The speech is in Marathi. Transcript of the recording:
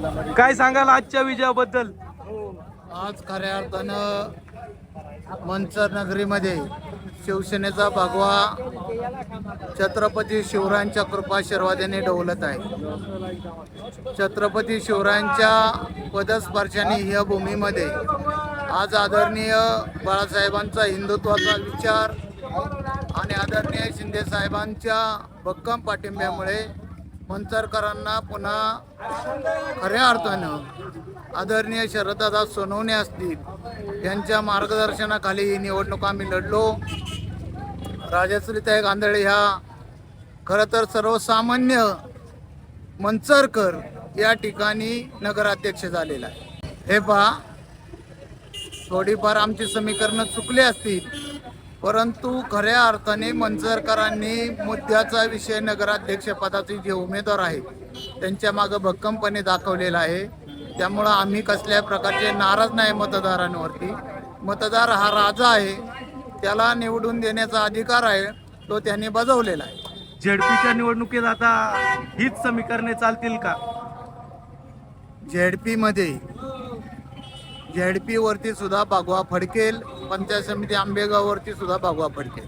काय सांगाल आजच्या विजयाबद्दल? आज खऱ्या अर्थानं मंचर नगरीमध्ये शिवसेनेचा भगवा छत्रपती शिवरायांच्या कृपाशीर्वादाने डोलत आहे। छत्रपती शिवरायांच्या पदस्पर्शाने ह्या भूमीमध्ये आज आदरणीय बाळासाहेबांचा हिंदुत्वाचा विचार आणि आदरणीय शिंदे साहेबांच्या भक्कम पाठिंब्यामुळे मंचरकरांना पुन्हा खऱ्या अर्थानं आदरणीय शरददादा सोनवणे असतील यांच्या मार्गदर्शनाखाली ही निवडणूक आम्ही लढलो। राजश्रीताई गांधळे ह्या खरं तर सर्वसामान्य मंचरकर या ठिकाणी नगराध्यक्ष झालेला आहे। हे पहा, थोडीफार आमची समीकरणं चुकली असतील, परंतु खऱ्या अर्थाने मंचरकरांनी मुद्द्याचा विषय नगराध्यक्षपदाचे जे उमेदवार आहेत त्यांच्या मागे भक्कमपणे दाखवलेला आहे। त्यामुळं आम्ही कसल्याही प्रकारचे नाराज नाही मतदारांवरती। मतदार हा राजा आहे, त्याला निवडून देण्याचा अधिकार आहे, तो त्यांनी बजावलेला आहे। झेडपीच्या निवडणुकीत आता हीच समीकरणे चालतील का? झेडपी वरती सुद्धा भगवा फडकेल, पंचायत समिती आंबेगाव वरती सुद्धा भगवा फडकेल।